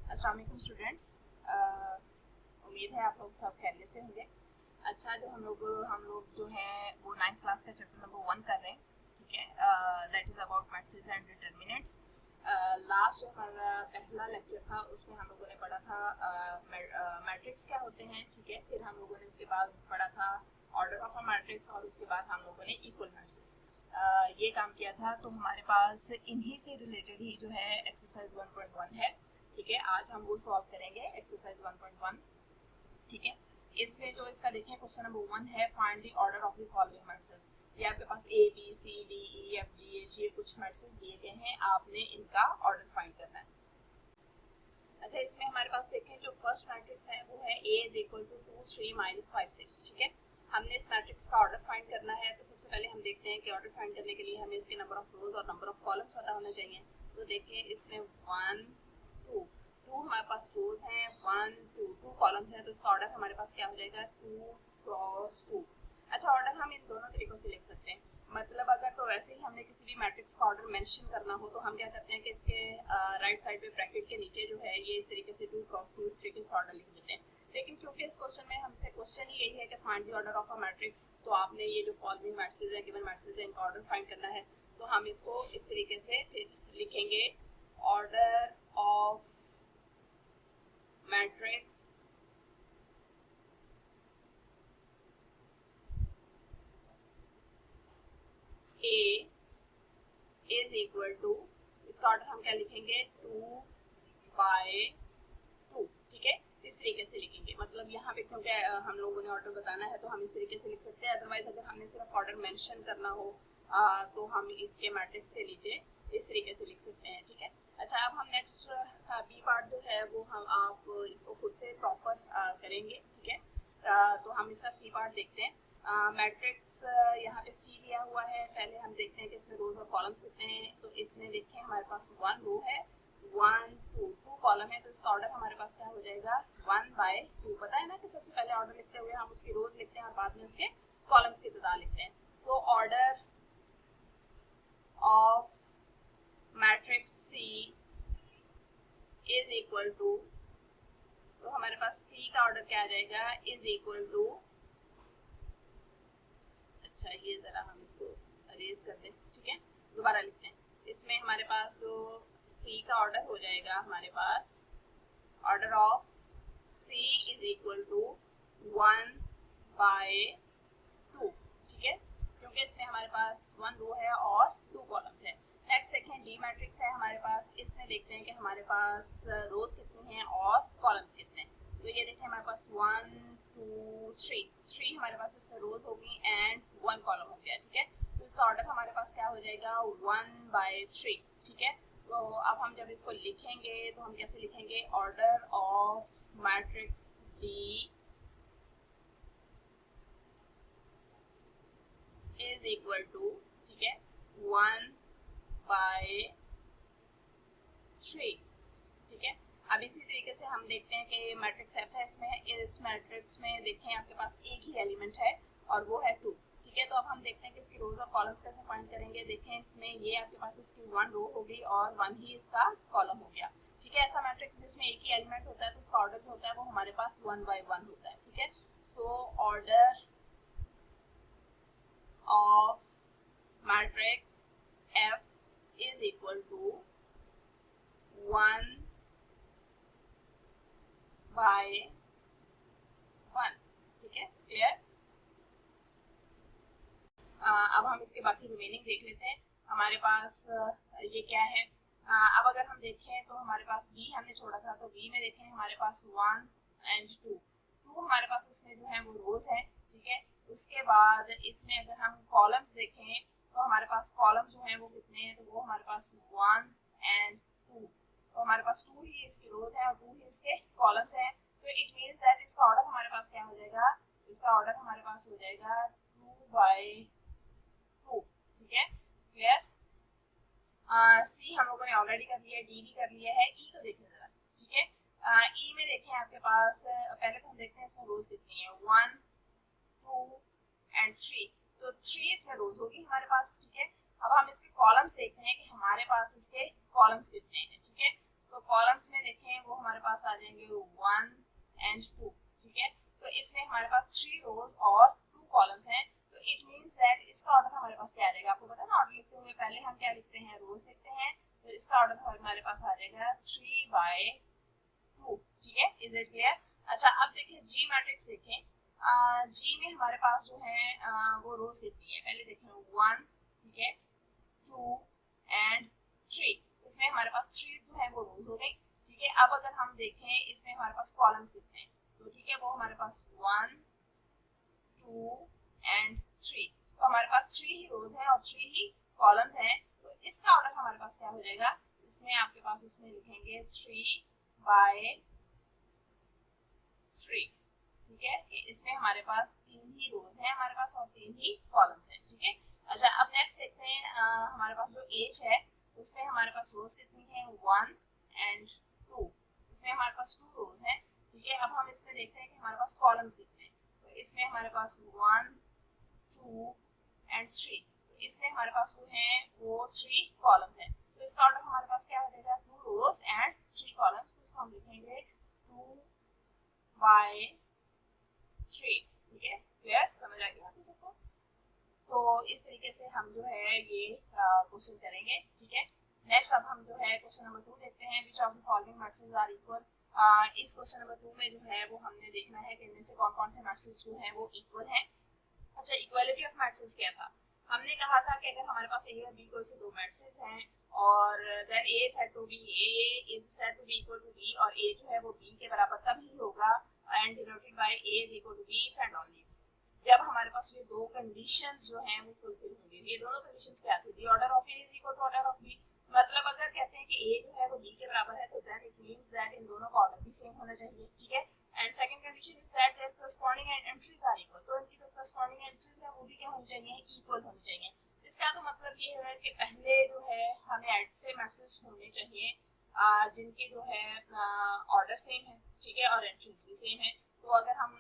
अस्सलाम वालेकुम स्टूडेंट्स। उम्मीद है आप लोग सब खैरियत से होंगे। अच्छा, जो हम लोग जो है वो 9th क्लास का चैप्टर नंबर 1 कर रहे हैं, ठीक है। That is about matrices and determinants. Last जो हमारा पहला लेक्चर था उसमें हम लोगों ने पढ़ा था मैट्रिक्स क्या होते हैं, ठीक है। फिर हम लोगों ने उसके बाद पढ़ा था ऑर्डर ऑफ अ मैट्रिक्स और उसके बाद हम लोगों ने इक्वल मैट्रिक्स ये काम किया था। तो हमारे पास इन्हीं से रिलेटेड ही जो है एक्सरसाइज 1.1 है, ठीक है। आज हम वो सॉल्व करेंगे एक्सरसाइज 1.1, ठीक है। इसमें जो इसका देखें क्वेश्चन नंबर 1 है, find the order of the following matrices. ये आपके पास A B C D E F G H ये कुछ मैट्रिसेस दिए गए हैं, आपने इनका ऑर्डर फाइंड करना है। अच्छा, इसमें हमारे पास देखें जो फर्स्ट मैट्रिक्स है वो है a is equal to 2 3 minus 5 6, ठीक है। हमने इस मैट्रिक्स का ऑर्डर फाइंड करना है। तो सबसे पहले हम देखते हैं कि ऑर्डर फाइंड करने के लिए हमें इसके नंबर ऑफ रोज और नंबर ऑफ कॉलम्स पता होना चाहिए। तो देखें इसमें 1 2 2 हमारे पास रोज हैं, 1 2 2 कॉलम्स हैं, तो इसका ऑर्डर हमारे पास क्या हो जाएगा 2 क्रॉस 2। अच्छा, ऑर्डर हम इन दोनों तरीकों से लिख सकते हैं। मतलब अगर तो वैसे ही हमने किसी भी मैट्रिक्स का ऑर्डर मेंशन करना हो तो हम क्या करते हैं कि इसके राइट साइड पे ब्रैकेट के नीचे जो है ये इस तरीके से 2 क्रॉस 2 इस तरीके से ऑर्डर लिख देते हैं। लेकिन क्योंकि इस क्वेश्चन में हमसे क्वेश्चन ही यही है कि find the order of a matrix, तो आपने ये जो फॉलोइंग मैट्रिसेस है, गिवन मैट्रिसेस है, इनका ऑर्डर फाइंड करना है। तो हम इसको इस तरीके से फिर लिखेंगे, order of matrix A is equal to, इसका ऑर्डर हम क्या लिखेंगे 2 बाय 2, ठीक है। इस तरीके से लिखेंगे। मतलब यहाँ पे क्योंकि हम लोगों ने ऑर्डर बताना है तो हम इस तरीके से लिख सकते हैं। अदरवाइज अगर हमने सिर्फ ऑर्डर मेंशन करना हो तो हम इसके मैट्रिक्स के नीचे इस तरीके से लिख सकते हैं, ठीक है। अच्छा, अब हम नेक्स्ट बी पार्ट जो है वो हम आप इसको खुद से प्रॉपर करेंगे, ठीक है। तो हम इसका सी पार्ट देखते हैं। मैट्रिक्स यहाँ पे सी लिया हुआ है। पहले हम देखते हैं कि इसमें रोज और कॉलम्स कितने हैं। तो इसमें देखें हमारे पास 1 रो है, 1 2 2 कॉलम है, तो इसका ऑर्डर हमारे पास क्या हो जाएगा 1 बाय 2। पता है ना कि सबसे पहले ऑर्डर लिखते हुए हम उसकी रोज लिखते हैं और बाद में उसके कॉलम्स की तादाद लिखते हैं। So order of matrix C is equal to, तो हमारे पास सी का ऑर्डर क्या आ जाएगा इज इक्वल टू, अच्छा ये जरा हम इसको अरेज कर दें, ठीक है। दोबारा लिखते हैं। इसमें हमारे पास जो सी का ऑर्डर हो जाएगा, हमारे पास order of C is equal to 1 by 2, ठीक है। क्योंकि इसमें हमारे पास 1 रो है और 2 कॉलम्स है। नेक्स्ट देखें डी मैट्रिक्स है हमारे पास। इसमें देखते हैं कि हमारे पास रोज कितनी हैं और कॉलम्स कितने हैं। तो ये देखें हमारे पास 1 2 3 हमारे पास इसमें रोज होगी एंड 1 कॉलम हो गया, ठीक है। तो इसका ऑर्डर हमारे पास क्या हो जाएगा 1 बाय 3, ठीक है। तो अब हम जब इसको लिखेंगे तो हम कैसे लिखेंगे, order of matrix D is equal to, ठीक है, 1 बाय 3, ठीक है। अब इसी तरीके से हम देखते हैं कि मैट्रिक्स एफ है। इसमें इस मैट्रिक्स में देखें आपके पास एक ही एलिमेंट है और वो है 2, ठीक है। तो अब हम देखते हैं कि इसकी रोज और कॉलम्स कैसे फाइंड करेंगे। देखें इसमें ये आपके पास इसकी 1 रो हो गई और 1 ही इसका कॉलम हो गया, ठीक है। ऐसा मैट्रिक्स जिसमें एक ही एलिमेंट होता है तो उसका ऑर्डर जो होता है वो हमारे पास 1 बाय 1 होता है, ठीक है। सो order of matrix F is equal to 1 by 1, ठीक है, क्लियर। अब हम इसके बाकी रिमेनिंग देख लेते हैं। हमारे पास ये क्या है। अब अगर हम देखें तो हमारे पास बी हमने छोड़ा था, तो बी में देखें हमारे पास 1 एंड 2 हमारे पास इसमें जो है वो रोज है, ठीक है। उसके बाद इसमें अगर हम कॉलम्स देखें तो हमारे पास कॉलम जो है वो कितने हैं, तो वो हमारे पास 1 एंड 2, तो हमारे पास 2 ही इसकी रोज है और 2 ही इसके कॉलम्स हैं। तो इट मीन्स दैट इसका ऑर्डर हमारे पास क्या हो जाएगा, इसका ऑर्डर हमारे पास हो जाएगा 2 बाय 2, ठीक है, क्लियर। सी हम लोगों ने ऑलरेडी कर लिया है, डी भी कर लिया है। ई को देखिए जरा, ठीक है। ई में देखें आपके पास पहले तो हम देखते हैं इसमें रोज कितनी है, 1 2 एंड 3, तो 3 इसमें रोज होगी हमारे पास, ठीक है। अब हम इसके कॉलम्स देखते हैं कि हमारे पास इसके कॉलम्स कितने हैं, ठीक है। तो कॉलम्स में देखें वो हमारे पास आ जाएंगे 1 एंड 2, ठीक है। तो इसमें हमारे पास 3 रोज और 2 कॉलम्स हैं, तो इट मींस दैट इसका ऑर्डर हमारे पास क्या आ जाएगा, आपको पता है ना ऑर्डर लिखते हुए पहले हम क्या लिखते हैं, रोज लिखते हैं, तो इसका ऑर्डर हमारे पास आ जाएगा 3/2, ठीक है। Is it clear? अच्छा अब देखिए जी मैट्रिक्स देखें, जी में हमारे पास जो है वो रोज कितनी है, पहले देखें 1, ठीक है, 2 एंड 3, इसमें हमारे पास 3 जो है वो रोज हो गई, ठीक है। अब अगर हम देखें इसमें हमारे पास कॉलम्स कितने हैं, तो ठीक है वो हमारे पास 1, 2 एंड 3, तो हमारे पास 3 ही रोज हैं और 3 ही कॉलम्स हैं, तो इसका ऑर्डर हमारे पास क्या हो जाएगा, इसमें आपके पास इसमें लिखेंगे 3/3, ठीक है। इसमें हमारे पास 3 ही रोज हैं हमारे पास और 3 ही कॉलम्स हैं, ठीक है। अच्छा अब नेक्स्ट देखते हैं हमारे पास जो एज है उसमें हमारे पास रोज कितनी है, 1 एंड 2, इसमें हमारे पास 2 रोज हैं, ठीक है। अब हम इसमें देखते हैं कि हमारे पास कॉलम्स कितने हैं, तो इसमें हमारे पास 1, 2 एंड 3, तो इसमें हमारे पास जो है वो 3 कॉलम्स हैं, तो इसका ऑर्डर हमारे पास क्या हो जाएगा, 2 रोज एंड 3 कॉलम्स, तो इसको हम लिखेंगे 2/3, ठीक है। क्लियर, समझ आ गया आप सबको? तो इस तरीके से हम जो है ये क्वेश्चन करेंगे, ठीक है। नेक्स्ट अब हम जो है क्वेश्चन नंबर 2 देखते हैं, which of the following matrices are equal. इस क्वेश्चन नंबर 2 में जो है वो हमने देखना है कि इनमें से कौन कौन से मैट्रिसेस जो है वो इक्वल हैं। अच्छा इक्वालिटी ऑफ मैट्रिसेस क्या था, हमने कहा था कि अगर हमारे पास ए और बी कोई से दो मैट्रिसेस हैं और then A said to be, A is said to be equal to B, और ए जो है वो बी के बराबर तभी होगा and denoted by A is equal to B if and only जब हमारे पास ये दो कंडीशंस जो हैं वो फुलफिल होंगी। ये दोनों कंडीशंस क्या थी, the order of A is equal to order of B, मतलब अगर कहते हैं कि ए जो है वो बी के बराबर है तो देन इट मींस दैट इन दोनों का ऑर्डर भी सेम होना चाहिए, ठीक है। And second condition is that their corresponding entries are equal, तो इनकी जो करस्पॉन्डिंग एंट्रीज है वो भी क्या होनी चाहिए, इक्वल होनी चाहिए। इसका तो मतलब ये है कि पहले जो है हमें ऐसे मैट्रिसेस होने चाहिए जिनके जो है ऑर्डर सेम है, ठीक है, और एंट्रीज भी सेम है। तो अगर हम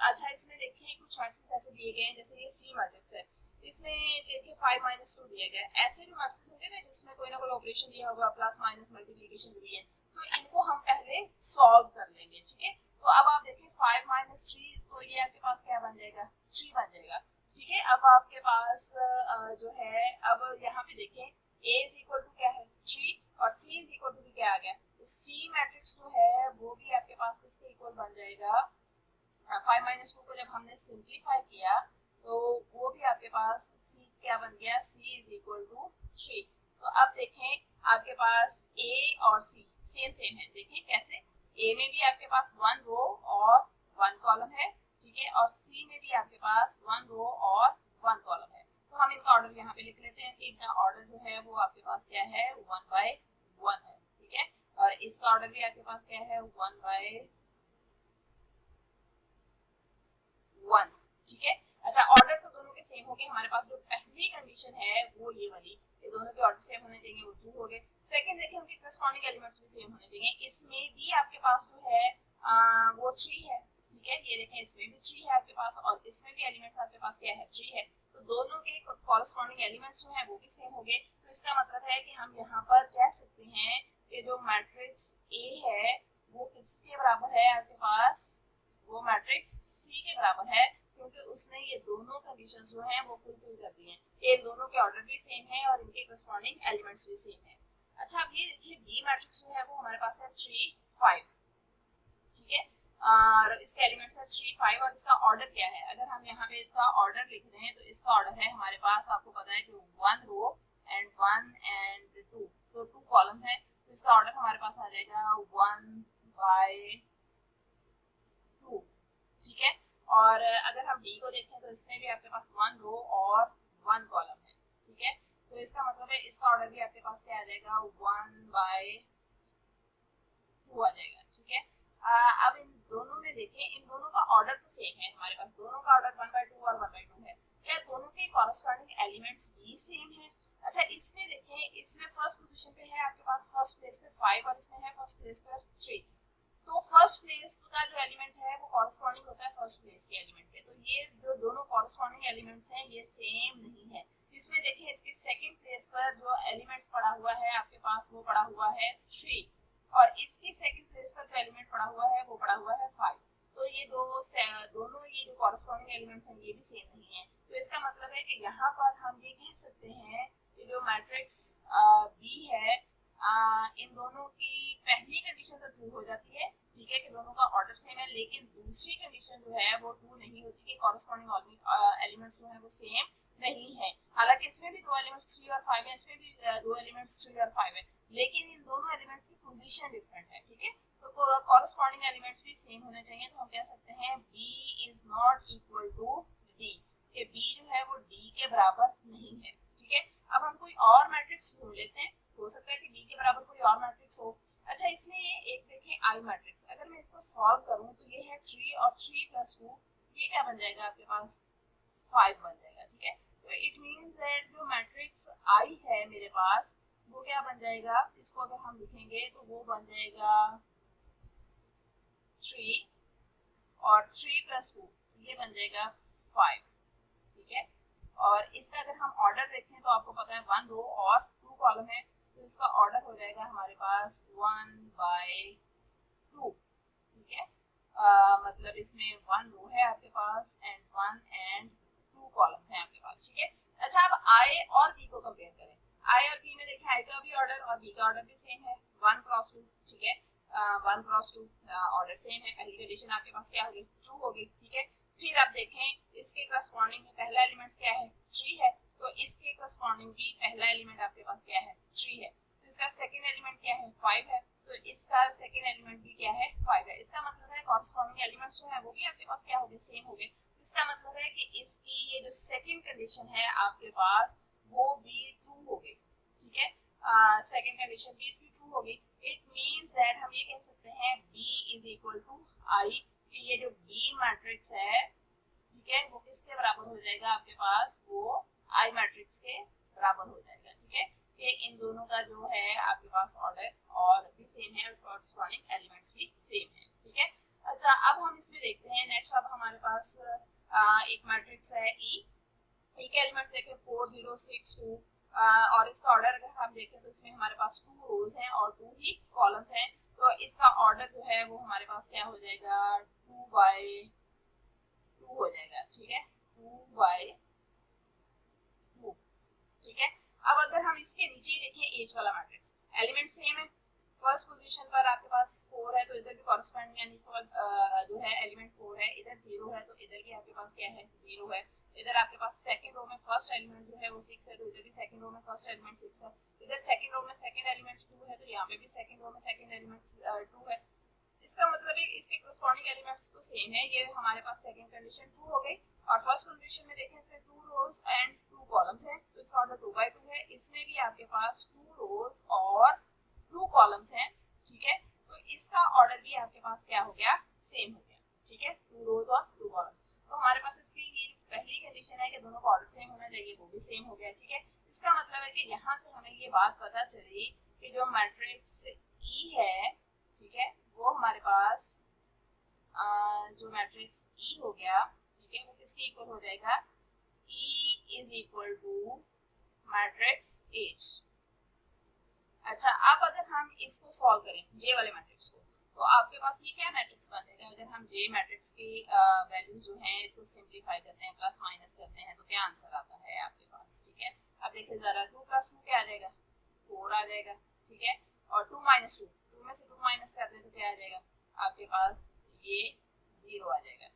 अच्छा इसमें देखें कुछ मैट्रिसेस ऐसे दिए गए हैं जैसे ये सी मैट्रिक्स है, इसमें देखिए 5-2 दिया गया है, ऐसे जो मैट्रिक्स होंगे ना जिसमें कोई ना कोई ऑपरेशन दिया होगा, प्लस माइनस मल्टीप्लिकेशन भी है, तो इनको हम पहले सॉल्व कर लेंगे, ठीक है। तो अब आप देखिए 5-3, तो ये आपके पास क्या बन जाएगा, 3 बन जाएगा, ठीक है। अब आपके पास जो है अब यहाँ पे देखें a इज इक्वल टू क्या है 3 और c इज इक्वल टू भी क्या आ गया, तो c मैट्रिक्स जो है वो भी आपके पास किसके इक्वल बन जाएगा, 5-2 को जब हमने सिंप्लीफाई किया तो वो भी आपके पास c क्या बन गया, c इज इक्वल टू 3। तो अब देखें आपके पास a और c सेम सेम है, देखें कैसे, a में भी आपके पास 1 रो और 1 कॉलम है, ठीक है, और c में भी आपके पास 1 रो और 1 कॉलम है। तो हम इनका ऑर्डर यहाँ पे लिख लेते हैं कि इनका ऑर्डर जो है वो आपके पास क्या है 1/1 है, ठीक है, और इसका ऑर्डर भी आपके पास क्या है 1/1, ठीक है। अच्छा ऑर्डर तो दोनों के सेम हो गए, हमारे पास जो पहली कंडीशन है वो ये वाली, ये दोनों के ऑर्डर सेम होने चाहिए, वो ट्रू हो गए। सेकंड देखिए उनके करस्पॉन्डिंग एलिमेंट्स भी सेम होने चाहिए, इसमें भी आपके पास जो है वो 3 है, ठीक है, ये देखें इसमें भी 3 है आपके पास और इसमें भी एलिमेंट्स आपके पास क्या है 3 है, तो दोनों के कॉरस्पॉन्डिंग एलिमेंट्स जो है वो भी सेम हो गए। तो इसका मतलब है कि हम यहाँ पर कह सकते हैं कि जो मैट्रिक्स ए है वो किसके बराबर है आपके पास, वो मैट्रिक्स सी के बराबर है, क्योंकि उसने ये दोनों कंडीशंस जो हैं वो फुलफिल कर दी हैं, ये दोनों के ऑर्डर भी सेम है और इनके करस्पॉन्डिंग एलिमेंट्स भी सेम है। अच्छा अब ये देखिए बी मैट्रिक्स जो है वो हमारे पास है 3-5, ठीक है, और इसके एलिमेंट्स है 3-5 और इसका ऑर्डर क्या है, अगर हम यहाँ पे इसका ऑर्डर लिख रहे हैं तो इसका ऑर्डर है हमारे पास, आपको पता है कि 1 रो एंड 1 एंड 2, तो 2 कॉलम है, तो इसका ऑर्डर हमारे पास आ जाएगा 1/2, ठीक है। और अगर हम डी को देखें तो इसमें भी आपके पास 1 रो और 1 कॉलम है, ठीक है, तो इसका मतलब है इसका ऑर्डर भी आपके पास क्या आ जाएगा 1/2 आ जाएगा, ठीक है। अब इन दोनों में देखें, इन दोनों का ऑर्डर तो सेम है, हमारे पास दोनों का ऑर्डर 1/2 और 1/2 है, क्या दोनों के कॉरस्पॉन्डिंग एलिमेंट्स भी सेम है। अच्छा इसमें देखें, इसमें फर्स्ट पोजीशन पे है आपके पास फर्स्ट प्लेस पे 5 और इसमें है फर्स्ट प्लेस पर 3, तो फर्स्ट प्लेस का जो एलिमेंट है वो कॉरस्पॉन्डिंग होता है फर्स्ट प्लेस के एलिमेंट के, तो ये जो दोनों कॉरस्पॉन्डिंग एलिमेंट्स हैं ये सेम नहीं है। इसमें देखिए इसकी सेकंड प्लेस पर जो एलिमेंट्स पड़ा हुआ है आपके पास वो पड़ा हुआ है 3 और इसकी सेकंड प्लेस पर हुआ है 5, तो ये दोनों ये जो कॉरस्पॉन्डिंग एलिमेंट्स हैं ये भी सेम नहीं है। तो इसका मतलब है कि यहाँ पर हम ये कह सकते हैं कि जो मैट्रिक्स बी है इन दोनों की पहली कंडीशन तो ट्रू हो जाती है, ठीक है, कि दोनों का ऑर्डर सेम है, लेकिन दूसरी कंडीशन जो है वो ट्रू नहीं होती कि कॉरस्पॉन्डिंग एलिमेंट्स जो है वो सेम नहीं है। हालांकि इसमें भी दो एलिमेंट्स 3 और 5 है, इसमें भी दो एलिमेंट्स 3 और 5 है, लेकिन इन दोनों एलिमेंट्स की पोजीशन डिफरेंट है, ठीक है। तो कॉरस्पॉन्डिंग एलिमेंट्स भी सेम होने चाहिए। तो हम कह सकते हैं B is not equal to D, कि B जो है वो D के बराबर नहीं है, ठीक है। अब हम कोई और मैट्रिक्स ढूंढ लेते हैं, हो सकता है कि B के बराबर कोई और मैट्रिक्स हो। अच्छा, इसमें एक देखें I मैट्रिक्स, अगर मैं इसको सॉल्व करूं तो ये है 3 और 3 प्लस 2, ये क्या बन जाएगा आपके पास 5 बन जाएगा, ठीक है। तो इट मींस दैट जो मैट्रिक्स I है मेरे पास वो क्या बन जाएगा, इसको अगर हम लिखेंगे तो वो बन जाएगा 3 और 3 प्लस 2, ये बन जाएगा 5, ठीक है। और इसका अगर हम ऑर्डर देखें तो आपको पता है 1 रो और 2 कॉलम है, तो इसका ऑर्डर हो जाएगा हमारे पास 1/2, ठीक है। मतलब इसमें 1 रो है आपके पास एंड 1 एंड 2 कॉलम्स हैं आपके पास, ठीक है। अच्छा, अब I और B को कंपेयर करें। I और B में देखें I का भी ऑर्डर और B का ऑर्डर भी सेम है, 1 क्रॉस 2, ठीक है। 1 क्रॉस 2 ऑर्डर सेम है, पहली कंडीशन आपके पास क्या होगी, ट्रू होगी, ठीक है। फिर आप देखें इसके करस्पॉन्डिंग में पहला एलिमेंट क्या है, 3 है, तो इसके करस्पॉन्डिंग भी पहला एलिमेंट आपके पास क्या है, 3 है। तो इसका सेकंड एलिमेंट क्या है, 5 है, तो इसका सेकंड एलिमेंट भी क्या है, 5 है। इसका मतलब है कॉरस्पॉन्डिंग एलिमेंट्स जो है वो भी आपके पास क्या होंगे, सेम होंगे। तो इसका मतलब है कि इसकी ये जो सेकंड कंडीशन है आपके पास वो भी ट्रू होगी, ठीक है। सेकंड कंडीशन भी इसकी ट्रू होगी। इट मींस दैट हम ये कह सकते हैं B is equal to I, कि ये जो B मैट्रिक्स है, ठीक है, वो किसके बराबर हो जाएगा आपके पास, वो I मैट्रिक्स के बराबर हो जाएगा, ठीक है। ये इन दोनों का जो है आपके पास ऑर्डर और भी सेम है और कॉरस्पॉन्डिंग एलिमेंट्स भी सेम है, ठीक है। अच्छा, अब हम इसमें देखते हैं नेक्स्ट। अब हमारे पास एक मैट्रिक्स है E, एक एलिमेंट्स देखें 4 0 6 2, और इसका ऑर्डर अगर हम देखें तो इसमें हमारे पास 2 रोज हैं और 2 ही कॉलम्स हैं, तो इसका ऑर्डर जो है वो हमारे पास क्या हो जाएगा, 2/2 हो जाएगा, ठीक है, 2/2, ठीक है। अब अगर हम इसके नीचे ही देखें एज वाला मैट्रिक्स, एलिमेंट सेम है, फर्स्ट पोजीशन पर आपके पास 4 है, तो इधर भी कॉरस्पॉन्डिंग यानी जो है एलिमेंट 4 है, इधर 0 है, तो इधर भी आपके पास क्या है, 0 है। इधर आपके पास सेकंड रो में फर्स्ट एलिमेंट जो है वो 6 है, तो इधर भी सेकंड रो में फर्स्ट एलिमेंट 6 है। इधर सेकंड रो में सेकंड एलिमेंट 2 है, तो यहाँ पे भी सेकंड रो में सेकंड एलिमेंट 2 है। इसका मतलब है इसके कॉरस्पॉन्डिंग एलिमेंट्स तो सेम है, ये हमारे पास सेकंड कंडीशन ट्रू हो गई। और फर्स्ट कंडीशन में देखें इसमें 2 रोज एंड 2 कॉलम्स हैं, तो इसका ऑर्डर 2/2 है। इसमें भी आपके पास 2 रोज और 2 कॉलम्स हैं, ठीक है, तो इसका ऑर्डर भी आपके पास क्या हो गया, सेम हो गया, ठीक है, 2 रोज और 2 कॉलम्स। तो हमारे पास इसकी ये पहली कंडीशन है कि दोनों का ऑर्डर सेम होना चाहिए, वो भी सेम हो गया, ठीक है। इसका मतलब है कि यहाँ से हमें ये बात पता चली कि जो मैट्रिक्स E है, ठीक है, वो हमारे पास जो मैट्रिक्स E हो गया, ठीक है, वो किसके इक्वल हो जाएगा, E is equal to matrix H। अच्छा, अब अगर हम इसको सॉल्व करें J वाले मैट्रिक्स को, तो आपके पास ये क्या मैट्रिक्स बन जाएगा, अगर हम J मैट्रिक्स की वैल्यूज जो है इसको सिंपलीफाई करते हैं, प्लस माइनस करते हैं, तो क्या आंसर आता है आपके पास, ठीक है। अब देखिए जरा 2 + 2 क्या आ जाएगा, 4 आ जाएगा, ठीक है। और 2 - 2, 2 में से 2 माइनस कर दें तो क्या आ जाएगा आपके पास, ये 0 आ जाएगा,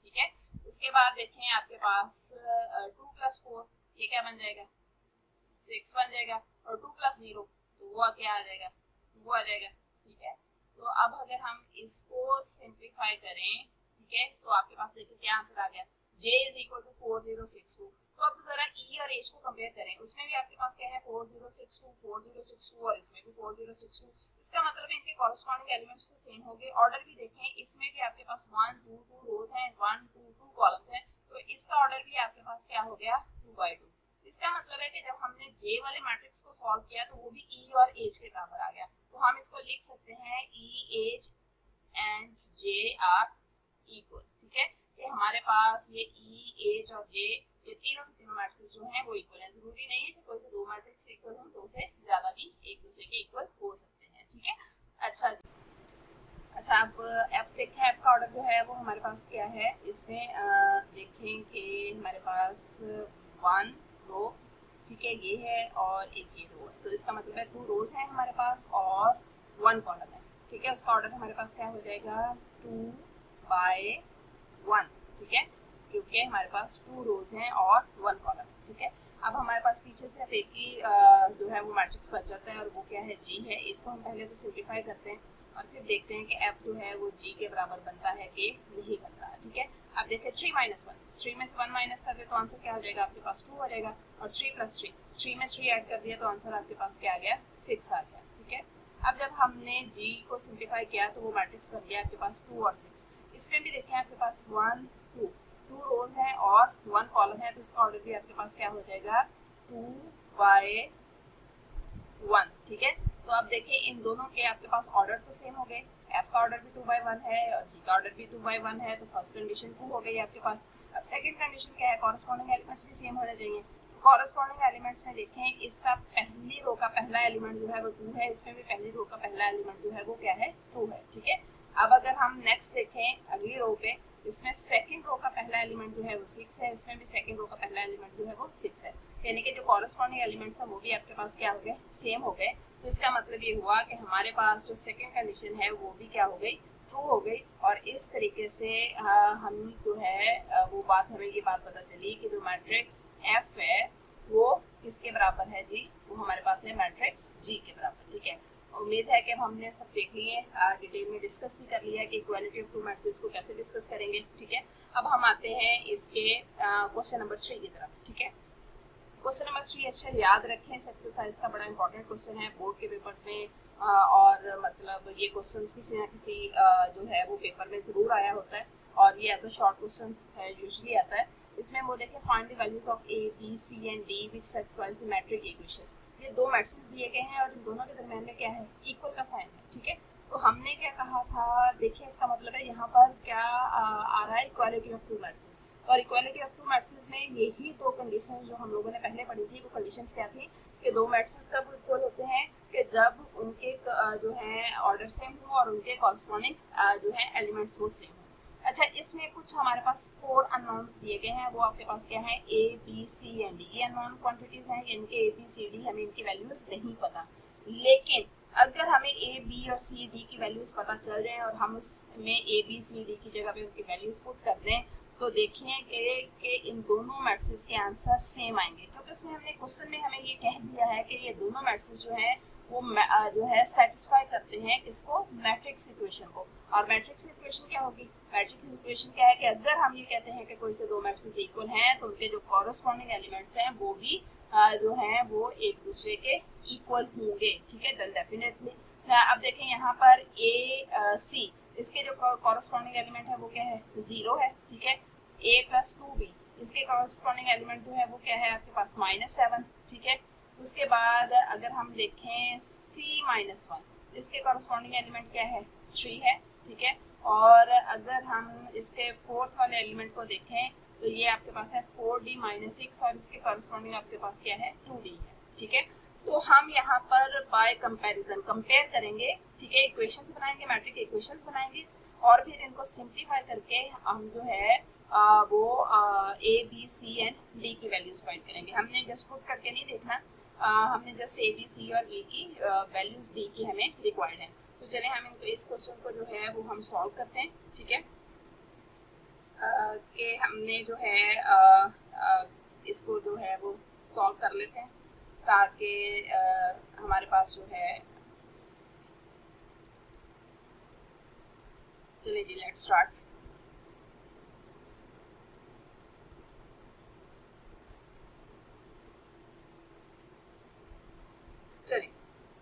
ठीक है। उसके बाद देखें आपके पास 2 + 4 ये क्या बन जाएगा, 6 बन जाएगा, और 2 + 0 तो वो क्या आ जाएगा, वो आ जाएगा, ठीक है। तो अब अगर हम इसको सिंपलीफाई करें, ठीक है, तो आपके पास देखिए क्या आंसर आ गया, J = 4062। तो अब जरा E और H को कंपेयर करें, उसमें भी आपके पास क्या है 4062 4062, और इसमें भी 4062। इसका मतलब है इनके कॉरस्पॉन्डिंग एलिमेंट्स तो सेम हो गए। ऑर्डर भी देखें, इसमें भी आपके पास 1 2 2 रोज हैं, 1 2 2 कॉलम्स हैं, तो इसका ऑर्डर भी आपके पास क्या हो गया, 2/2। इसका मतलब है कि जब हमने J वाले मैट्रिक्स को सॉल्व किया तो वो भी E और H के बराबर आ गया, तो हम इसको लिख सकते हैं E H and J are equal, ठीक है। कि हमारे पास ये E H और J ये तीनों के तीनों मैट्रिक्स जो हैं वो इक्वल हैं। जरूरी नहीं है कि कोई से दो मैट्रिक्स इक्वल हो, दो से ज्यादा भी एक दूसरे के इक्वल हो सकते हैं, ठीक है। अच्छा जी, अच्छा, अब एफ देखें, एफ का ऑर्डर जो है वो हमारे पास क्या है, इसमें देखें कि हमारे पास 1 रो, ठीक है, ये है, और एक ये रो है, तो इसका मतलब है 2 रोज है हमारे पास और 1 कॉलम है, ठीक है। उसका ऑर्डर हमारे पास क्या हो जाएगा, 2/1, ठीक है, क्योंकि हमारे पास 2 रोज हैं और 1 कॉलम, ठीक है। अब हमारे पास पीछे सिर्फ एक ही जो है वो मैट्रिक्स बच जाता है, और वो क्या है, जी है। इसको हम पहले तो सिंप्लीफाई करते हैं और फिर देखते हैं कि f जो है वो g के बराबर बनता है कि नहीं बनता है, ठीक है। अब देखते हैं 3 - 1, 3 में से 1 माइनस कर दे तो आंसर क्या हो जाएगा, आपके पास 2 हो जाएगा, और 3 + 3, 3 में 3 ऐड कर दिया तो आंसर आपके पास क्या आ गया, 6 आ गया, ठीक है। अब जब हमने g को सिंप्लीफाई किया तो वो मैट्रिक्स बन गया आपके पास 2 और 6। इसमें भी देखें आपके पास 1 2 2 रोज है और 1 कॉलम है, तो इसका ऑर्डर भी आपके पास क्या हो जाएगा, 2/1, ठीक है। तो अब देखिए इन दोनों के आपके पास ऑर्डर तो सेम हो गए, f का ऑर्डर भी 2/1 है और g का ऑर्डर भी 2/1 है, तो फर्स्ट कंडीशन ट्रू हो गई आपके पास। अब सेकंड कंडीशन क्या है, कॉरेस्पॉन्डिंग एलिमेंट्स भी सेम होने चाहिए। तो कॉरेस्पॉन्डिंग एलिमेंट्स में देखें, इसका पहली रो का पहला एलिमेंट जो है वो 2 है, इसमें भी पहली रो का पहला एलिमेंट जो है वो क्या है, 2 है, ठीक है। अब अगर हम नेक्स्ट देखें अगली रो पे, इसमें सेकंड रो का पहला एलिमेंट जो है वो 6 है, इसमें भी सेकंड रो का पहला एलिमेंट जो है वो 6 है, यानी कि जो कॉरेस्पॉन्डिंग एलिमेंट्स है वो भी आपके पास क्या हो गए, सेम हो गए। तो इसका मतलब ये हुआ कि हमारे पास जो सेकंड कंडीशन है वो भी क्या हो गई, ट्रू हो गई। और इस तरीके से हम जो है वो बात, हमें ये बात पता चली कि जो मैट्रिक्स एफ है वो किसके बराबर है जी, वो हमारे पास है मैट्रिक्स जी के बराबर, ठीक है। उम्मीद है कि हमने सब देख लिए, डिटेल में डिस्कस भी कर लिया कि इक्वालिटी ऑफ टू मैट्रिक्स को कैसे डिस्कस करेंगे, ठीक है। अब हम आते हैं इसके क्वेश्चन नंबर 3 की तरफ, ठीक है। क्वेश्चन नंबर 3 अच्छा याद रखें, इस एक्सरसाइज का बड़ा इंपॉर्टेंट क्वेश्चन है बोर्ड के पेपर में, और मतलब ये क्वेश्चन किसी ना किसी जो है वो पेपर में जरूर आया होता है, और ये as a short question usually आता है। इसमें वो देखें, find the values of A B C and D which satisfies the matrix equation. ये दो मैट्रिक्स दिए गए हैं और इन दोनों के दरमियान में क्या है, इक्वल का साइन है, ठीक है। तो हमने क्या कहा था, देखिए इसका मतलब है यहाँ पर क्या आ रहा है, इक्वालिटी ऑफ टू मैट्रिक्स। और इक्वालिटी ऑफ टू मैट्रिक्स में यही दो कंडीशन जो हम लोगों ने पहले पढ़ी थी, वो कंडीशंस क्या थी कि दो मैट्रिक्स कब इक्वल होते हैं, कि जब उनके जो है ऑर्डर सेम हो और उनके कॉरस्पॉन्डिंग जो है एलिमेंट्स वो सेम हो। अच्छा, इसमें कुछ हमारे पास 4 अननोन्स दिए गए हैं, वो आपके पास क्या है, A B C and D, ये अननोन क्वांटिटीज हैं, इनके ए बी सी डी हमें इनकी वैल्यूज नहीं पता। लेकिन अगर हमें ए बी और सी डी की वैल्यूज पता चल जाए और हम उसमें ए बी सी डी की जगह पे उनकी वैल्यूज पुट कर दें, तो देखिए कि इन दोनों मैट्रिक्स के आंसर सेम आएंगे, क्योंकि उसमें हमने क्वेश्चन में हमें ये कह दिया है कि ये दोनों मैट्रिक्स जो है वो जो है सेटिस्फाई करते हैं किसको, मैट्रिक्स इक्वेशन को। और मैट्रिक्स इक्वेशन क्या होगी, मैट्रिक्स इक्वेशन क्या है कि अगर हम ये कहते हैं कि कोई से दो मैट्रिक्स इक्वल हैं तो उनके जो कॉरेस्पॉन्डिंग एलिमेंट्स हैं वो भी जो हैं वो एक दूसरे के इक्वल होंगे, ठीक है, देन डेफिनेटली। अब देखें यहाँ पर ए सी, इसके जो कॉरेस्पॉन्डिंग एलिमेंट है वो क्या है, 0 है, ठीक है। a + 2b, इसके कॉरेस्पॉन्डिंग एलिमेंट जो है वो क्या है आपके पास, -7, ठीक है। उसके बाद अगर हम देखें c - 1, इसके कॉरेस्पॉन्डिंग एलिमेंट क्या है, 3 है, ठीक है। और अगर हम इसके फोर्थ वाले एलिमेंट को देखें तो ये आपके पास है 4d - 6, और इसके कॉरेस्पॉन्डिंग आपके पास क्या है, 2d है, ठीक है। तो हम यहाँ पर बाय कंपैरिजन कंपेयर करेंगे, ठीक है, इक्वेशंस बनाएंगे, मैट्रिक इक्वेशंस बनाएंगे, और फिर इनको सिंप्लीफाई करके हम जो है वो A B C and D की वैल्यूज फाइंड करेंगे। हमने जस्ट पुट करके नहीं देखना, हमने जस्ट ए बी सी और डी की वैल्यूज डी की हमें रिक्वायर्ड है। तो चले हम इनको, इस क्वेश्चन को जो है वो हम सॉल्व करते हैं, ठीक है। कि हमने जो है इसको जो है वो सॉल्व कर लेते हैं ताकि हमारे पास जो है, चलिए जी लेट्स स्टार्ट। चलिए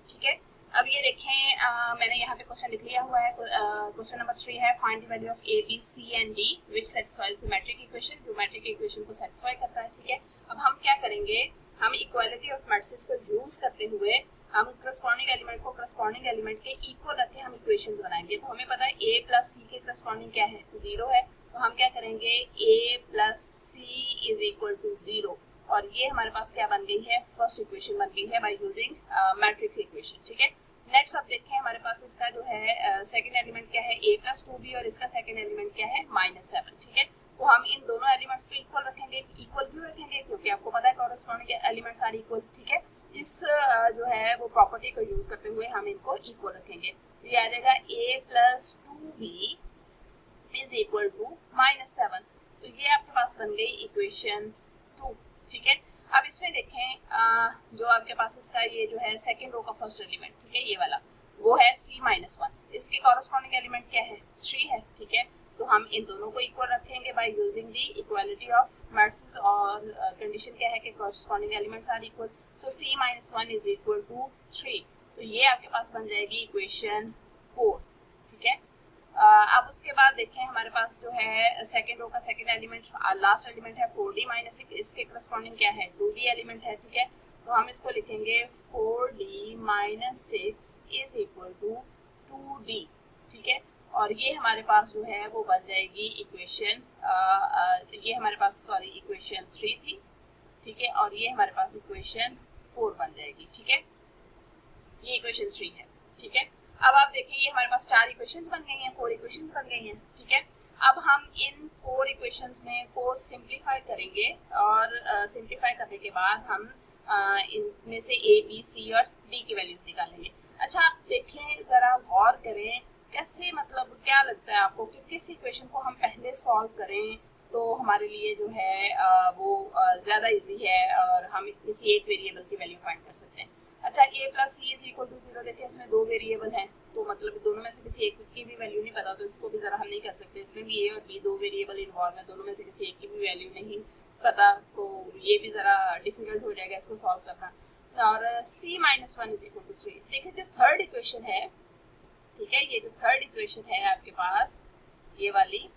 ठीक है, अब ये देखें मैंने यहाँ पे क्वेश्चन लिख लिया हुआ है। क्वेश्चन नंबर 3 है, find the value of A B C and D which satisfies the matrix equation, जो मैट्रिक इक्वेशन को सेटिस्फाई करता है, ठीक है। अब हम क्या करेंगे, हम इक्वालिटी ऑफ मैट्रिक्स को यूज करते हुए हम करस्पॉन्डिंग एलिमेंट को करस्पॉन्डिंग एलिमेंट के इक्वल रख के हम इक्वेशंस बनाएंगे। तो हमें पता है a + c के करस्पॉन्डिंग क्या है, 0 है, तो हम क्या करेंगे, a + c = 0, और ये हमारे पास क्या बन गई है, फर्स्ट इक्वेशन बन गई है बाय यूजिंग मैट्रिक्स इक्वेशन, ठीक है। नेक्स्ट अब देखें हमारे पास इसका जो है सेकंड एलिमेंट क्या है a प्लस 2b और इसका सेकंड एलिमेंट क्या है -7, ठीक है। तो हम इन दोनों एलिमेंट्स को इक्वल रखेंगे। इक्वल क्यों रखेंगे? क्योंकि आपको पता है कॉरेस्पॉन्डिंग एलिमेंट्स आर इक्वल, ठीक है। इस जो है वो प्रॉपर्टी को यूज करते हुए हम इनको इक्वल रखेंगे। तो ये आ जाएगा a plus 2b is equal to -7। तो ये आपके पास बन गई इक्वेशन 2, ठीक है। अब इसमें देखें जो आपके पास इसका ये जो है सेकंड रो का फर्स्ट एलिमेंट, ठीक है, ये वाला वो है c-1। इसके कॉरेस्पॉन्डिंग एलिमेंट क्या है? 3 है, ठीक है। तो हम इन दोनों को इक्वल रखेंगे by using the equality of matrices और कंडीशन क्या है कि corresponding elements are equal. So c-1 is equal to 3। तो ये आपके पास बन जाएगी इक्वेशन 4, ठीक है। अब उसके बाद देखें हमारे पास जो है सेकंड रो का सेकंड एलिमेंट लास्ट एलिमेंट है 4d माइनस 6, इसके करस्पॉन्डिंग क्या है? 2d एलिमेंट है, ठीक है। तो हम इसको लिखेंगे 4d minus 6 is equal to 2d, ठीक है। और ये हमारे पास जो है वो बन जाएगी इक्वेशन ये हमारे पास सॉरी इक्वेशन 3 थी, ठीक है। और ये हमारे पास इक्वेशन 4 बन जाएगी, ठीक है। ये इक्वेशन 3 है, ठीक है। अब आप देखिए ये हमारे पास 4 इक्वेशंस बन गई हैं, 4 इक्वेशंस बन गई हैं, ठीक है। अब हम इन 4 इक्वेशंस में को सिंप्लीफाई करेंगे और सिंप्लीफाई करने के बाद हम इनमें से a, b, c और d की वैल्यूज निकालेंगे। अच्छा आप देखें जरा गौर करें कैसे, मतलब क्या लगता है आपको कि किस इक्वेशन को हम पहले सॉल्व करें तो हमारे लिए जो है वो ज़्यादा इजी है और हम किसी एक वेरिएबल की वैल्यू फाइंड कर सकते हैं। अच्छा a plus C is equal to 0, देखिए इसमें 2 वेरिएबल हैं तो मतलब दोनों में से किसी एक की भी वैल्यू नहीं पता तो इसको भी जरा हम नहीं कर सकते। इसमें भी a और b 2 वेरिएबल इन्वॉल्व है, दोनों में से किसी एक की भी वैल्यू नहीं पता तो ये भी जरा डिफिकल्ट हो जाएगा इसको सॉल्व करना। और c-1 इज इक्वल टू 3, देखिए जो थर्ड इक्वेशन है, ठीक है, ये जो थर्ड इक्वेशन है आपके पास ये वाली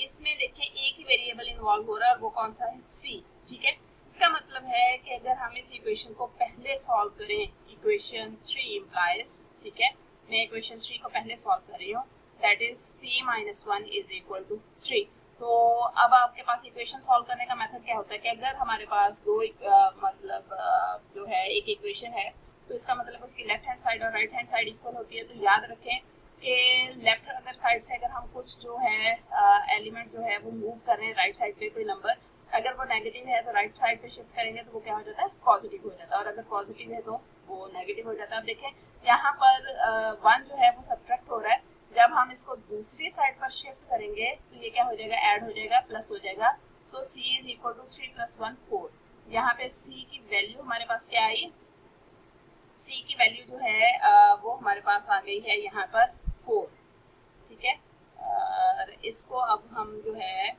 इसमें देखिए एक ही वेरिएबल इन्वॉल्व हो रहा है और वो कौन सा है? c, ठीक है। इसका मतलब है कि अगर हम इस इक्वेशन को पहले सॉल्व करें, इक्वेशन 3 इम्प्लाइज, ठीक है, मैं इक्वेशन 3 को पहले सॉल्व कर रही हूँ, that is c-1 is equal to 3। तो अब आपके पास इक्वेशन सॉल्व करने का मेथड क्या होता है कि अगर हमारे पास दो जो है एक इक्वेशन है तो इसका मतलब उसकी लेफ्ट हैंड साइड और राइट हैंड साइड इक्वल होती है। तो याद रखें कि लेफ्ट अगर साइड से अगर हम कुछ जो है एलिमेंट जो है वो मूव कर रहे हैं राइट साइड पे कोई नंबर, अगर वो नेगेटिव है तो राइट साइड पे शिफ्ट करेंगे तो वो क्या हो जाता है? पॉजिटिव हो जाता है। और अगर पॉजिटिव है तो वो नेगेटिव हो जाता है। अब देखें यहाँ पर 1 जो है वो सब्ट्रैक्ट हो रहा है, जब हम इसको दूसरी साइड पर शिफ्ट करेंगे तो ये क्या हो जाएगा? ऐड हो जाएगा, प्लस हो जाएगा। So c is equal to 3 plus 1 4। यहाँ पे c की वैल्यू हमारे पास क्या आई? c की वैल्यू जो है वो हमारे पास आ गई है यहाँ पर 4, ठीक है। और इसको अब हम जो है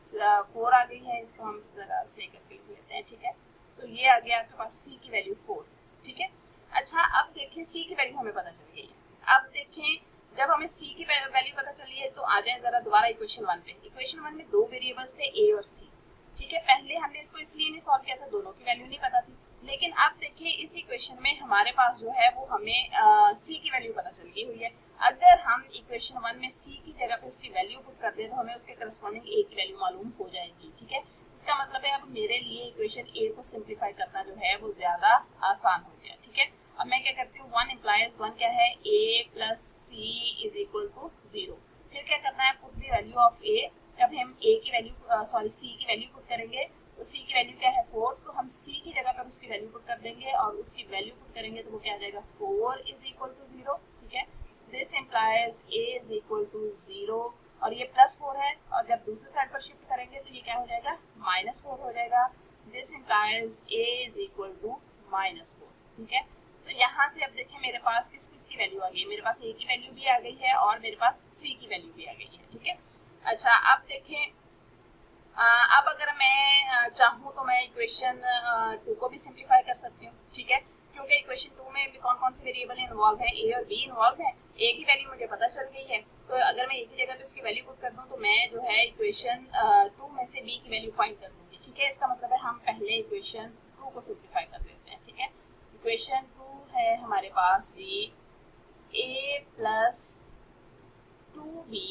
4 आ गई है, इसको हम जरा सही करके लिख लेते हैं, ठीक है। तो ये आ गया आपके पास c की वैल्यू 4, ठीक है। अच्छा अब देखें c की वैल्यू हमें पता चल गई है। अब देखें जब हमें c की वैल्यू पता चली है तो आ जाए जरा दोबारा इक्वेशन 1 पे। इक्वेशन 1 में 2 वेरिएबल्स थे a और c, ठीक है। पहले हमने इसको इसलिए नहीं सॉल्व किया था, दोनों की वैल्यू नहीं पता थी। लेकिन अब देखिए इस इक्वेशन में हमारे पास जो है वो हमें c की वैल्यू पता चल गई हुई है। अगर हम इक्वेशन 1 में c की जगह पे उसकी वैल्यू पुट कर दें तो हमें उसके करस्पॉन्डिंग a की वैल्यू मालूम हो जाएगी, ठीक है। इसका मतलब है अब मेरे लिए इक्वेशन a को सिंप्लीफाई करना जो है वो ज्यादा आसान हो गया, ठीक है। अब मैं क्या करती हूँ, 1 इम्प्लाइज 1 क्या है? a plus c is equal to 0। फिर क्या करना है? Put the value of a। जब हम a की वैल्यू सॉरी c की वैल्यू पुट करेंगे तो c की वैल्यू क्या है? 4। तो हम c की जगह पर उसकी वैल्यू पुट कर देंगे और उसकी वैल्यू पुट करेंगे तो वो क्या आ जाएगा? 4 इज इक्वल टू 0, ठीक है। This implies a is equal to 0 और ये प्लस 4 है और जब दूसरी साइड पर शिफ्ट करेंगे तो ये क्या हो जाएगा? -4 हो जाएगा। This implies a is equal to -4, ठीक है। तो यहाँ से अब देखें मेरे पास किस किस की वैल्यू आ गई है? मेरे पास a की वैल्यू भी आ गई है और मेरे पास c की वैल्यू भी आ गई है, ठीक है। अच्छा अब देखें अब अगर मैं चाहूँ तो मैं इक्वेशन 2 को भी सिंप्लीफाई कर सकती हूँ, ठीक है, क्योंकि इक्वेशन 2 में भी कौन कौन से वेरिएबल इन्वॉल्व है? a और b इन्वॉल्व है। a की वैल्यू मुझे पता चल गई है तो अगर मैं a की जगह पे उसकी वैल्यू पुट कर दूँ तो मैं जो है इक्वेशन 2 में से b की वैल्यू फाइंड कर दूँगी, ठीक है। इसका मतलब है हम पहले इक्वेशन 2 को सिंप्लीफाई कर देते हैं, ठीक है। इक्वेशन 2 है हमारे पास जी a plus 2b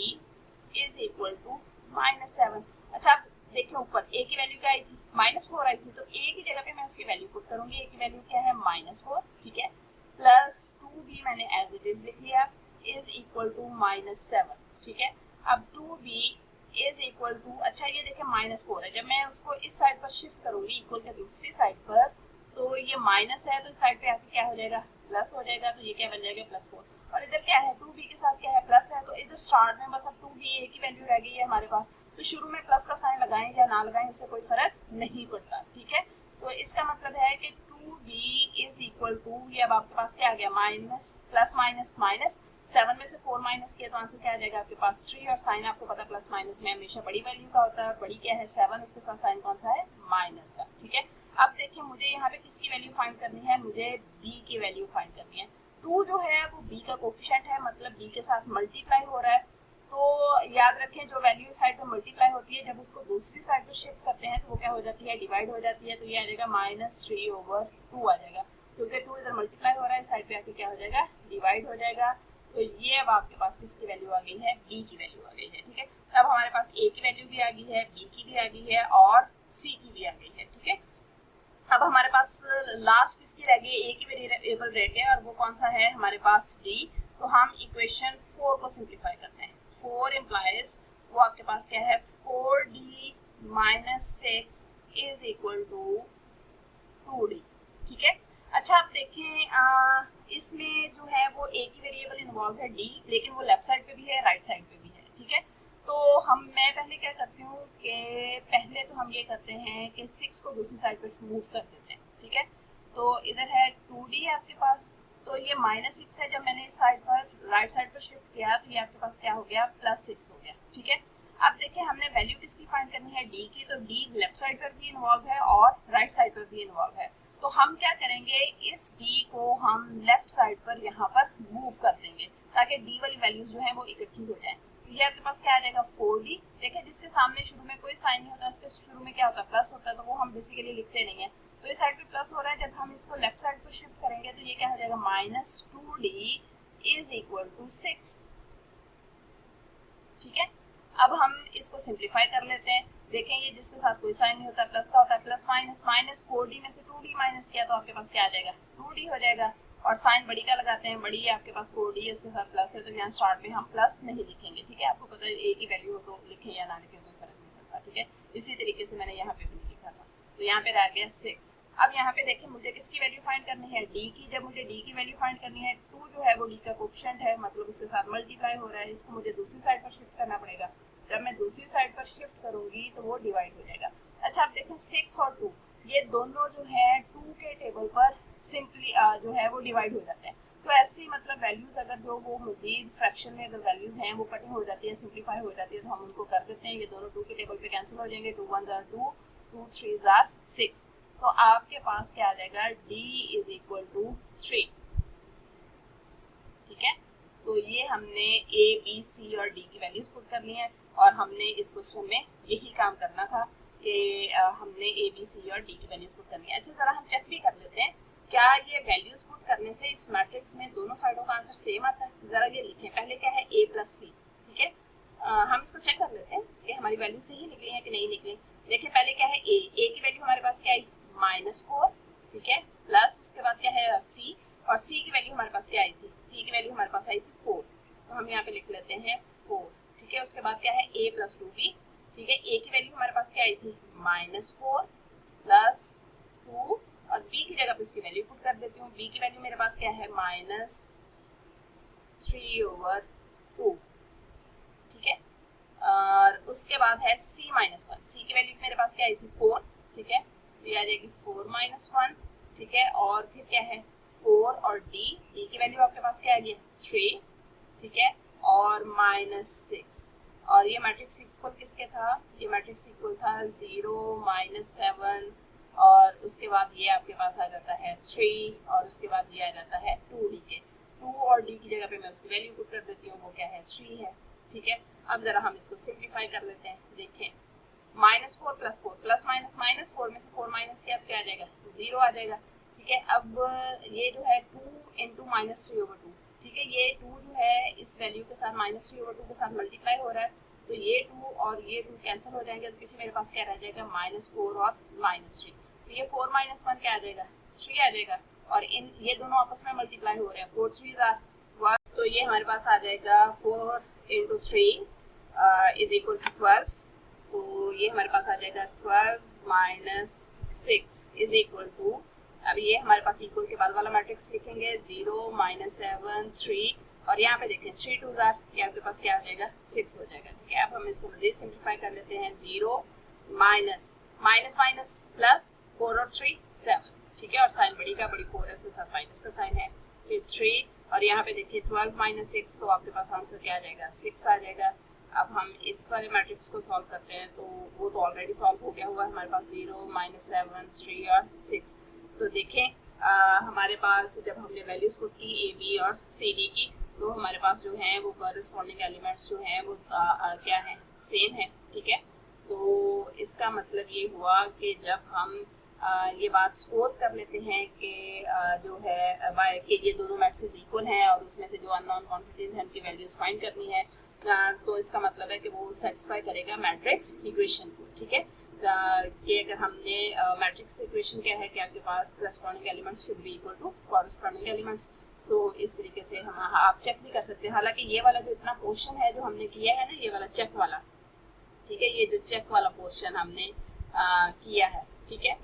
is equal to -7। अच्छा देखिए ऊपर a की वैल्यू क्या आई थी, -4 आई थी, तो a की जगह पे मैं उसकी वैल्यू पुट करूंगी। a की वैल्यू क्या है, -4, ठीक है, प्लस 2b मैंने एज इट इज लिख लिया, इज इक्वल टू -7, ठीक है। अब 2b इज इक्वल टू, अच्छा ये देखिए -4 है, जब मैं उसको इस साइड पर शिफ्ट करूंगी इक्वल के दूसरी साइड पर, तो ये माइनस है तो इस साइड पे आके क्या हो जाएगा, प्लस हो जाएगा, तो ये क्या बन जाएगा, +4। और इधर क्या है, 2b के साथ क्या है, प्लस है, तो इधर स्टार्ट में बस अब 2b a की वैल्यू रह गई है हमारे पास, तो शुरू में प्लस का साइन लगाएं या ना लगाएं उससे कोई फर्क नहीं पड़ता, ठीक है। तो इसका मतलब है कि 2b इज इक्वल टू, ये अब आपके पास क्या आ गया, माइनस प्लस माइनस माइनस, 7 में से 4 माइनस किया तो आंसर क्या आ जाएगा आपके पास 3, और साइन आपको पता प्लस माइनस में हमेशा बड़ी वैल्यू का होता है, बड़ी क्या है 7, उसके साथ साइन कौन सा है, माइनस का, ठीक है। अब देखिए मुझे यहाँ पे किसकी वैल्यू फाइंड करनी है, मुझे b की वैल्यू फाइंड करनी है। 2 जो है वो b का कोफिशिएंट है, मतलब b के साथ मल्टीप्लाई हो रहा है, तो याद रखें जो वैल्यू इस साइड पर मल्टीप्लाई होती है जब उसको दूसरी साइड पर शिफ्ट करते हैं तो वो क्या हो जाती है, डिवाइड हो जाती है, तो ये आ जाएगा -3/2 आ जाएगा, क्योंकि 2 इधर मल्टीप्लाई हो रहा है, साइड पे आके क्या हो जाएगा, डिवाइड हो जाएगा। तो ये अब आपके पास किसकी वैल्यू आ गई है, b की वैल्यू आ गई है, ठीक है। अब हमारे पास a की वैल्यू भी आ गई है, b की भी आ गई है और c की भी आ गई है, ठीक है। अब हमारे पास लास्ट किसकी रह गई, a की वेरिएबल रह गया, और वो कौन सा है हमारे पास d। तो हम इक्वेशन 4 को सिंप्लीफाई करते हैं। 4 इम्प्लाइज, वो आपके पास क्या है, 4d - 6 is equal to 2d, ठीक है। अच्छा आप देखें इसमें जो है वो a की वेरिएबल इन्वॉल्व है d, लेकिन वो लेफ्ट साइड पे भी है राइट साइड पे भी है, ठीक है। तो मैं पहले क्या करती हूँ कि पहले तो हम ये करते हैं कि 6 को दूसरी साइड पे मूव कर देते हैं, ठीक है। तो इधर है 2d है आपके पास, तो ये -6 है, जब मैंने इस साइड पर राइट साइड पर शिफ्ट किया तो ये आपके पास क्या हो गया, +6 हो गया, ठीक है। अब देखिए हमने वैल्यू किसकी फाइंड करनी है, d की, तो d लेफ्ट साइड पर भी इन्वॉल्व है और राइट साइड पर भी इन्वॉल्व है, तो हम क्या करेंगे, इस d को हम लेफ्ट साइड पर यहाँ पर मूव कर देंगे ताकि d वाली वैल्यूज जो है वो इकट्ठी हो जाए। तो ये आपके पास क्या आ जाएगा, 4d, देखिए जिसके सामने शुरू में कोई साइन नहीं होता उसके शुरू में क्या होता है, प्लस होता है, तो वो हम बेसिकली लिखते नहीं है, तो इस साइड पे प्लस हो रहा है, जब हम इसको लेफ्ट साइड पर शिफ्ट करेंगे तो ये क्या हो जाएगा, -2d इज इक्वल टू 6, ठीक है। अब हम इसको सिंप्लीफाई कर लेते हैं, देखें ये जिसके साथ कोई साइन नहीं होता प्लस का होता है, प्लस माइनस माइनस, 4d में से 2d माइनस किया तो आपके पास क्या आ जाएगा, 2d हो जाएगा, और साइन बड़ी का लगाते हैं, बड़ी है आपके पास 4d है, उसके साथ प्लस है, तो यहाँ स्टार्ट में हम प्लस नहीं लिखेंगे, ठीक है। आपको पता है a की वैल्यू हो तो लिखें या ना लिखें कोई फर्क नहीं पड़ता, ठीक है। इसी तरीके से मैंने यहाँ पे भी लिखा था, तो यहाँ पे रह गया 6। अब यहाँ पे देखिए मुझे किसकी वैल्यू फाइंड करनी है, d की। जब मुझे d की वैल्यू फाइंड करनी है, 2 जो है वो d का कोफिशिएंट है, मतलब उसके साथ मल्टीप्लाई हो रहा है, इसको मुझे दूसरी साइड पर शिफ्ट करना पड़ेगा, जब मैं दूसरी साइड पर शिफ्ट करूंगी तो वो डिवाइड हो जाएगा। अच्छा आप देखें 6 और 2 ये दोनों जो है 2 के टेबल पर सिंपली जो है वो डिवाइड हो जाते हैं, तो ऐसी मतलब वैल्यूज अगर जो वो मजीद फ्रैक्शन में अगर वैल्यूज हैं वो कटिंग हो जाती है, सिंप्लीफाई हो जाती है, तो हम उनको कर देते हैं, ये दोनों 2 के टेबल पे कैंसिल हो जाएंगे, 2 1 2, 2 3 6, तो आपके पास क्या आ जाएगा, d इज इक्वल टू 3, ठीक है। तो ये हमने a b c और d की वैल्यूज पुट करनी है, और हमने इस क्वेश्चन में यही काम करना था कि हमने a b c और d की वैल्यूज पुट करनी है। अच्छा जरा हम चेक भी कर लेते हैं क्या ये वैल्यूज पुट करने से इस मैट्रिक्स में दोनों साइडों का आंसर सेम आता है। जरा ये लिखें, पहले क्या है a प्लस c, ठीक है। हम इसको चेक कर लेते हैं कि हमारी वैल्यू सही निकली है कि नहीं निकली। देखिए पहले क्या है a की वैल्यू हमारे पास क्या आई, -4, ठीक है, प्लस उसके बाद क्या है c, और c की वैल्यू हमारे पास क्या आई थी, c की वैल्यू हमारे पास आई थी 4, तो हम यहाँ पे लिख लेते हैं 4, ठीक है। उसके बाद क्या है a प्लस 2b, ठीक है, a की वैल्यू हमारे पास क्या आई थी, -4 प्लस 2, और b की जगह पे उसकी वैल्यू पुट कर देती हूँ, b की वैल्यू मेरे पास क्या है, -3/2, ठीक है। और उसके बाद है c -1, c की वैल्यू मेरे पास क्या आई थी 4, ठीक है, तो ये आ जाएगी 4 - 1, ठीक है। और फिर क्या है 4 और d की वैल्यू आपके पास क्या आ गई 3, ठीक है, और -6, और ये मैट्रिक्स इक्वल किसके था, ये मैट्रिक्स इक्वल था 0 -7, और उसके बाद ये आपके पास आ जाता है 3, और उसके बाद ये आ जाता है 2d के, 2 और d की जगह पे मैं उसकी वैल्यू पुट कर देती हूँ, वो क्या है 3 है, ठीक है। अब जरा हम इसको सिंप्लीफाई कर लेते हैं, देखें -4 प्लस 4 प्लस माइनस -4 में से 4 माइनस किया तो क्या आ जाएगा 0 आ जाएगा, ठीक है। अब ये जो है 2 इंटू -3/2, ठीक है, ये 2 जो है इस वैल्यू के साथ -3/2 के साथ मल्टीप्लाई हो रहा है, तो ये 2 और ये 2 कैंसिल हो जाएंगे, तो पीछे मेरे पास क्या रह जाएगा, -4 और -3। तो ये 4 - 1 क्या आ जाएगा, 3 आ जाएगा, और इन ये दोनों आपस में मल्टीप्लाई हो रहे हैं, 4 3 आर 12। तो ये हमारे पास आ जाएगा 4 × 3 = 12। तो ये हमारे पास आ जाएगा 12 - 6 = अब ये हमारे पास इक्वल के बाद वाला मैट्रिक्स लिखेंगे, 0 -7 3, और यहाँ पे देखें 3 2 आर, ये आपके पास क्या हो जाएगा, 6 हो जाएगा। ठीक है, अब हम इसको मजीद सिंप्लीफाई कर लेते हैं, 0 माइनस माइनस माइनस प्लस 4 और 3 7। ठीक है, और साइन बड़ी का बड़ी 4 है, उसके साथ माइनस का साइन है, फिर 3, और यहाँ पे देखिए 12 - 6, तो आपके पास आंसर क्या आ जाएगा, 6 आ जाएगा। अब हम इस वाले मैट्रिक्स को सॉल्व करते हैं, तो वो तो ऑलरेडी सॉल्व हो गया हुआ है हमारे पास, 0 -7 3 और 6। तो देखें हमारे पास जब हमने वैल्यूज पुट की ए बी और सी डी की, तो हमारे पास जो है वो कॉरेस्पॉन्डिंग एलिमेंट्स जो हैं वो क्या है, सेम है। ठीक है, तो इसका मतलब ये हुआ कि जब हम ये बात सपोज कर लेते हैं कि जो है कि ये दोनों मैट्रिसेस इक्वल हैं और उसमें से जो अननोन क्वांटिटीज हैं उनकी वैल्यूज फाइंड करनी है, तो इसका मतलब है कि वो सेटिस्फाई करेगा मैट्रिक्स इक्वेशन को। ठीक है, कि अगर हमने मैट्रिक्स इक्वेशन क्या है कि आपके पास corresponding elements should be equal to corresponding elements. तो इस तरीके से हम आप चेक भी कर सकते हैं। हालांकि ये वाला जो इतना पोर्शन है जो हमने किया है ना, ये वाला चेक वाला, ठीक है, ये जो चेक वाला पोर्शन हमने किया है, ठीक है,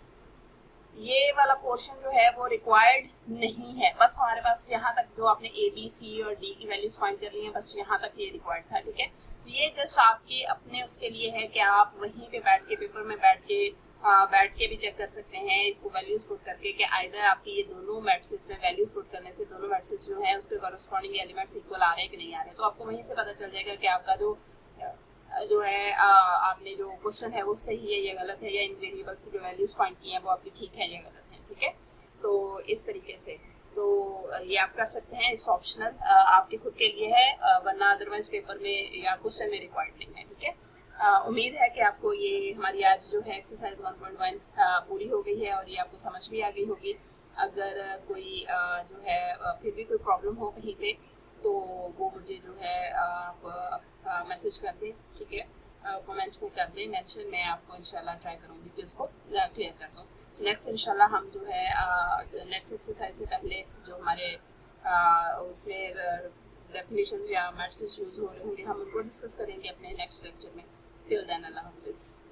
ये वाला पोर्शन जो है वो रिक्वायर्ड नहीं है। बस हमारे पास यहाँ तक जो आपने ए बी सी और डी की वैल्यूज फाइंड कर ली है, बस यहाँ तक ये रिक्वायर्ड था। ठीक है, तो ये जस्ट आपके अपने उसके लिए है कि आप वहीं पे बैठ के पेपर में बैठ के भी चेक कर सकते हैं इसको वैल्यूज पुट करके कि आइदर आपकी ये दोनों मैट्रिसेस में वैल्यूज पुट करने से दोनों मैट्रिसेस जो है उसके कॉरेस्पॉन्डिंग एलिमेंट्स इक्वल आ रहे हैं कि नहीं आ रहे। तो आपको वहीं से पता चल जाएगा कि आपका जो है आपने जो क्वेश्चन है वो सही है या गलत है, या इन वेरिएबल्स की जो वैल्यूज फाइंड की हैं वो आपकी ठीक है या गलत है। ठीक है, तो इस तरीके से तो ये आप कर सकते हैं, इट्स ऑप्शनल, आपके खुद के लिए है, वरना अदरवाइज पेपर में या क्वेश्चन में रिक्वायर्ड नहीं है। ठीक है, उम्मीद है कि आपको ये हमारी आज जो है एक्सरसाइज 1.1 पूरी हो गई है और ये आपको समझ भी आ गई होगी। अगर कोई जो है फिर भी कोई प्रॉब्लम हो कहीं पे, तो वो मुझे जो है आप मैसेज कर दें। ठीक है, कमेंट में कर दें मेंशन, मैं आपको इंशाल्लाह ट्राई करूँगी कि उसको क्लियर कर दूँ। नेक्स्ट इंशाल्लाह हम जो है नेक्स्ट एक्सरसाइज से पहले जो हमारे उसमें डेफिनेशंस या मैट्रिसेस यूज हो रहे होंगे हम उनको डिस्कस करेंगे अपने नेक्स्ट लेक्चर में। टिल देन अल्लाह हाफिज़।